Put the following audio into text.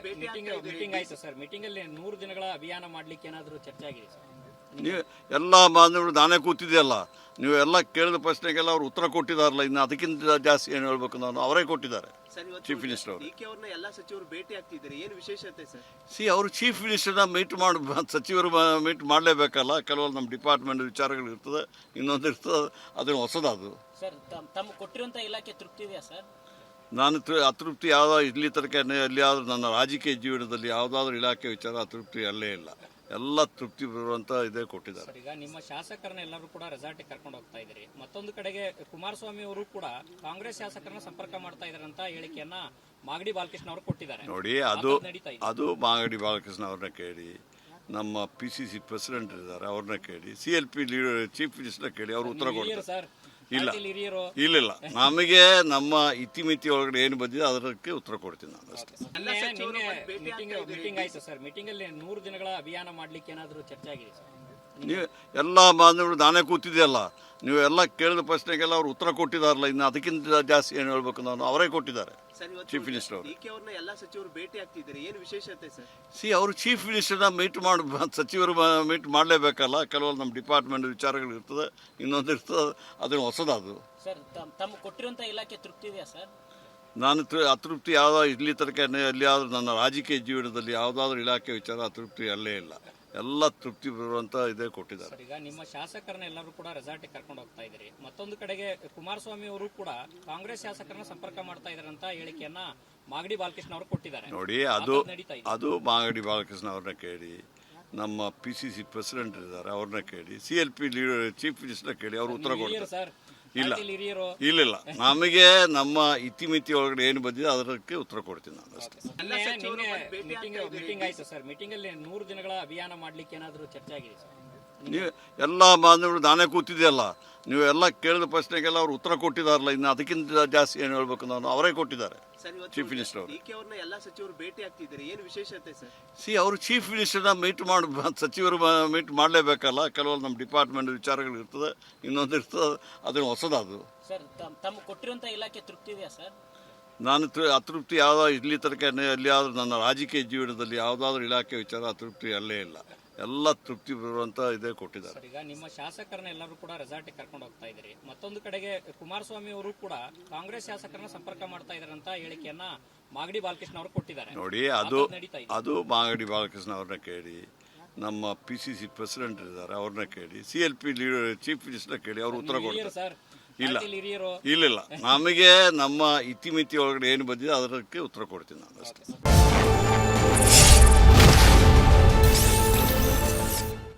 Meeting ಆಯ್ತು sir. Meeting ಅಲ್ಲಿ 100 ದಿನಗಳ ಅಭಿಯಾನ ಮಾಡ್ಲಿಕ್ಕೆ ಏನಾದರೂ ಚರ್ಚೆ ಆಗಿದೆ ಸರ್? ನೀವು ಎಲ್ಲ ಮಾಧ್ಯಮಗಳು ನಾನೇ ಕೂತಿದೆಯಲ್ಲ, ನೀವು ಎಲ್ಲ ಕೇಳಿದ ಪ್ರಶ್ನೆಗೆಲ್ಲ ಅವ್ರು ಉತ್ತರ ಕೊಟ್ಟಿದ್ದಾರಲ್ಲ. ಇನ್ನು ಅದಕ್ಕಿಂತ ಜಾಸ್ತಿ ಏನು ಹೇಳ್ಬೇಕು, ನಾನು ಅವರೇ ಕೊಟ್ಟಿದ್ದಾರೆ ಚೀಫ್ ಮಿನಿಸ್ಟರ್ ಅವರು. ಎಲ್ಲ ಸಚಿವರು ಭೇಟಿ ಆಗ್ತಿದ್ದಾರೆ, ಏನು ವಿಶೇಷತೆ ಸರ್? ಅವರು ಚೀಫ್ ಮಿನಿಸ್ಟರ್ನ ಮೀಟ್ ಮಾಡಿ ಸಚಿವರು ಮೀಟ್ ಮಾಡಲೇಬೇಕಲ್ಲ. ಕೆಲವರು ನಮ್ಮ ಡಿಪಾರ್ಟ್ಮೆಂಟ್ ವಿಚಾರಗಳು ಇರ್ತದೆ, ಇನ್ನೊಂದು ಇರ್ತದೆ, ಅದನ್ನು ಹೊಸದದು. ಸರ್ ತಮ್ಮ ಕೊಟ್ಟಿರುವಂಥ ಇಲಾಖೆ ತೃಪ್ತಿ ಇದೆಯಾ ಸರ್? ನಾನು ಅತೃಪ್ತಿ ಯಾವುದೋ ಇಲ್ಲಿ ತನಕ ಎಲ್ಲಿಯಾದರೂ ನನ್ನ ರಾಜಕೀಯ ಜೀವನದಲ್ಲಿ ಯಾವುದಾದ್ರೂ ಇಲಾಖೆ ವಿಚಾರ ಅತೃಪ್ತಿ ಅಲ್ಲೇ ಇಲ್ಲ. ಎಲ್ಲ ತೃಪ್ತಿ ಬರುವಂತ ಇದೇ ಕೊಟ್ಟಿದ್ದಾರೆ. ಈಗ ನಿಮ್ಮ ಶಾಸಕರನ್ನ ಎಲ್ಲರೂ ಕೂಡ ರೆಸಾರ್ಟಿಗೆ ಕರ್ಕೊಂಡು ಹೋಗ್ತಾ ಇದ್ದೀರಿ. ಮತ್ತೊಂದು ಕಡೆಗೆ ಕುಮಾರಸ್ವಾಮಿ ಅವರು ಕೂಡ ಕಾಂಗ್ರೆಸ್ ಶಾಸಕರನ್ನ ಸಂಪರ್ಕ ಮಾಡ್ತಾ ಇದ್ದಾರೆ ಅಂತ ಹೇಳಿಕೆಯನ್ನ ಮಾಗಡಿ ಬಾಲಕೃಷ್ಣ ಅವರು ಕೊಟ್ಟಿದ್ದಾರೆ. ನೋಡಿ, ಅದು ಮಾಗಡಿ ಬಾಲಕೃಷ್ಣ ಅವ್ರನ್ನ ಕೇಳಿ, ನಮ್ಮ PCC ಪ್ರೆಸಿಡೆಂಟ್ ಇದ್ದಾರೆ ಅವ್ರನ್ನ ಕೇಳಿ, CLP ಲೀಡರ್ ಚೀಫ್ ಮಿನಿಸ್ಟರ್ ಕೇಳಿ, ಅವರು ಉತ್ತರ ಕೊಡ್ತಾರೆ. ಇಲ್ಲ, ನಮಗೆ ನಮ್ಮ ಇತಿಮಿತಿ ಒಳಗಡೆ ಏನು ಬಂದಿದೆ ಅದಕ್ಕೆ ಉತ್ತರ ಕೊಡ್ತೀನಿ ನಾನು ಅಷ್ಟೇ. ಮೀಟಿಂಗ್ ಆಯ್ತು ಸರ್. ಮೀಟಿಂಗ್ ಅಲ್ಲಿ 100 ದಿನಗಳ ಅಭಿಯಾನ ಮಾಡ್ಲಿಕ್ಕೆ ಏನಾದರೂ ಚರ್ಚೆ ಆಗಿದೆ ಸರ್? ನೀವು ಎಲ್ಲ ಮಾಧ್ಯಮಗಳು ನಾನೇ ಕೂತಿದೆಯಲ್ಲ, ನೀವು ಎಲ್ಲ ಕೇಳಿದ ಪ್ರಶ್ನೆಗೆಲ್ಲ ಅವ್ರು ಉತ್ತರ ಕೊಟ್ಟಿದ್ದಾರಲ್ಲ. ಇನ್ನು ಅದಕ್ಕಿಂತ ಜಾಸ್ತಿ ಏನು ಹೇಳ್ಬೇಕು, ನಾನು ಅವರೇ ಕೊಟ್ಟಿದ್ದಾರೆ ಚೀಫ್ ಮಿನಿಸ್ಟರ್ ಅವರು. ಎಲ್ಲ ಸಚಿವರು ಭೇಟಿ ಆಗ್ತಿದ್ದಾರೆ, ಏನು ವಿಶೇಷತೆ ಸರ್? ಅವರು ಚೀಫ್ ಮಿನಿಸ್ಟರ್ನ ಮೀಟ್ ಮಾಡಿ ಸಚಿವರು ಮೀಟ್ ಮಾಡಲೇಬೇಕಲ್ಲ. ಕೆಲವರು ನಮ್ಮ ಡಿಪಾರ್ಟ್ಮೆಂಟ್ ವಿಚಾರಗಳು ಇರ್ತದೆ, ಇನ್ನೊಂದು ಇರ್ತದೆ, ಅದನ್ನು ಹೊಸದದು. ಸರ್ ತಮ್ಮ ಕೊಟ್ಟಿರುವಂಥ ಇಲಾಖೆ ತೃಪ್ತಿ ಇದೆಯಾ ಸರ್? ನಾನು ಅತೃಪ್ತಿ ಯಾವುದೋ ಇಲ್ಲಿ ತನಕ ಎಲ್ಲಿಯಾದರೂ ನನ್ನ ರಾಜಕೀಯ ಜೀವನದಲ್ಲಿ ಯಾವುದಾದ್ರೂ ಇಲಾಖೆ ವಿಚಾರ ಅತೃಪ್ತಿ ಅಲ್ಲೇ ಇಲ್ಲ. ಎಲ್ಲ ತೃಪ್ತಿ ಬರುವಂತ ಇದೇ ಕೊಟ್ಟಿದ್ದಾರೆ. ಈಗ ನಿಮ್ಮ ಶಾಸಕರನ್ನ ಎಲ್ಲರೂ ಕೂಡ ರೆಸಾರ್ಟಿಗೆ ಕರ್ಕೊಂಡು ಹೋಗ್ತಾ ಇದ್ದೀರಿ. ಮತ್ತೊಂದು ಕಡೆಗೆ ಕುಮಾರಸ್ವಾಮಿ ಅವರು ಕೂಡ ಕಾಂಗ್ರೆಸ್ ಶಾಸಕರನ್ನ ಸಂಪರ್ಕ ಮಾಡ್ತಾ ಇದ್ದಾರೆ ಅಂತ ಹೇಳಿಕೆಯನ್ನ ಮಾಗಡಿ ಬಾಲಕೃಷ್ಣ ಅವರು ಕೊಟ್ಟಿದ್ದಾರೆ. ನೋಡಿ, ಅದು ಮಾಗಡಿ ಬಾಲಕೃಷ್ಣ ಅವ್ರನ್ನ ಕೇಳಿ, ನಮ್ಮ PCC ಪ್ರೆಸಿಡೆಂಟ್ ಇದ್ದಾರೆ ಅವ್ರನ್ನ ಕೇಳಿ, CLP ಲೀಡರ್ ಚೀಫ್ ಮಿನಿಸ್ಟರ್ ಕೇಳಿ, ಅವರು ಉತ್ತರ ಕೊಡ್ತಾರೆ. ಇಲ್ಲ, ನಮಗೆ ನಮ್ಮ ಇತಿಮಿತಿ ಒಳಗಡೆ ಏನು ಬಂದಿದೆ ಅದಕ್ಕೆ ಉತ್ತರ ಕೊಡ್ತೀನಿ ನಾನು ಅಷ್ಟೇ. ಮೀಟಿಂಗ್ ಆಯ್ತು ಸರ್. ಮೀಟಿಂಗ್ ಅಲ್ಲಿ 100 ದಿನಗಳ ಅಭಿಯಾನ ಮಾಡ್ಲಿಕ್ಕೆ ಏನಾದರೂ ಚರ್ಚೆ ಆಗಿದೆ ಸರ್? ನೀವು ಎಲ್ಲ ಮಾಧ್ಯಮಗಳು ನಾನೇ ಕೂತಿದೆಯಲ್ಲ, ನೀವು ಎಲ್ಲ ಕೇಳಿದ ಪ್ರಶ್ನೆಗೆಲ್ಲ ಅವ್ರು ಉತ್ತರ ಕೊಟ್ಟಿದ್ದಾರಲ್ಲ. ಇನ್ನು ಅದಕ್ಕಿಂತ ಜಾಸ್ತಿ ಏನು ಹೇಳ್ಬೇಕು, ನಾನು ಅವರೇ ಕೊಟ್ಟಿದ್ದಾರೆ ಚೀಫ್ ಮಿನಿಸ್ಟರ್ ಅವರು. ಎಲ್ಲ ಸಚಿವರು ಭೇಟಿ ಆಗ್ತಿದ್ದಾರೆ, ಏನು ವಿಶೇಷತೆ ಸರ್? ಅವರು ಚೀಫ್ ಮಿನಿಸ್ಟರ್ನ ಮೀಟ್ ಮಾಡಿ ಸಚಿವರು ಮೀಟ್ ಮಾಡಲೇಬೇಕಲ್ಲ. ಕೆಲವರು ನಮ್ಮ ಡಿಪಾರ್ಟ್ಮೆಂಟ್ ವಿಚಾರಗಳು ಇರ್ತದೆ, ಇನ್ನೊಂದು ಇರ್ತದೆ, ಅದನ್ನು ಹೊಸದದು. ಸರ್ ತಮ್ಮ ಕೊಟ್ಟಿರುವಂಥ ಇಲಾಖೆ ತೃಪ್ತಿ ಇದೆಯಾ ಸರ್? ನಾನು ಅತೃಪ್ತಿ ಯಾವುದೋ ಇಲ್ಲಿ ತನಕ ಎಲ್ಲಿಯಾದರೂ ನನ್ನ ರಾಜಕೀಯ ಜೀವನದಲ್ಲಿ ಯಾವುದಾದ್ರೂ ಇಲಾಖೆ ವಿಚಾರ ಅತೃಪ್ತಿ ಅಲ್ಲೇ ಇಲ್ಲ. ಎಲ್ಲ ತೃಪ್ತಿ ಬರುವಂತ ಇದೇ ಕೊಟ್ಟಿದ್ದಾರೆ. ಈಗ ನಿಮ್ಮ ಶಾಸಕರನ್ನ ಎಲ್ಲರೂ ಕೂಡ ರೆಸಾರ್ಟಿಗೆ ಕರ್ಕೊಂಡು ಹೋಗ್ತಾ ಇದ್ದೀರಿ. ಮತ್ತೊಂದು ಕಡೆಗೆ ಕುಮಾರಸ್ವಾಮಿ ಅವರು ಕೂಡ ಕಾಂಗ್ರೆಸ್ ಶಾಸಕರನ್ನ ಸಂಪರ್ಕ ಮಾಡ್ತಾ ಇದ್ದಾರೆ ಅಂತ ಹೇಳಿಕೆಯನ್ನ ಮಾಗಡಿ ಬಾಲಕೃಷ್ಣ ಅವರು ಕೊಟ್ಟಿದ್ದಾರೆ. ನೋಡಿ, ಅದು ಮಾಗಡಿ ಬಾಲಕೃಷ್ಣ ಅವ್ರನ್ನ ಕೇಳಿ, ನಮ್ಮ PCC ಪ್ರೆಸಿಡೆಂಟ್ ಇದ್ದಾರೆ ಅವ್ರನ್ನ ಕೇಳಿ, CLP ಲೀಡರ್ ಚೀಫ್ ಮಿನಿಸ್ಟರ್ ಕೇಳಿ, ಅವರು ಉತ್ತರ ಕೊಡ್ತಾರೆ. ಇಲ್ಲ, ನಮಗೆ ನಮ್ಮ ಇತಿಮಿತಿ ಒಳಗಡೆ ಏನು ಬಂದಿದೆ ಅದಕ್ಕೆ ಉತ್ತರ ಕೊಡ್ತೀನಿ ನಾನು ಅಷ್ಟೇ.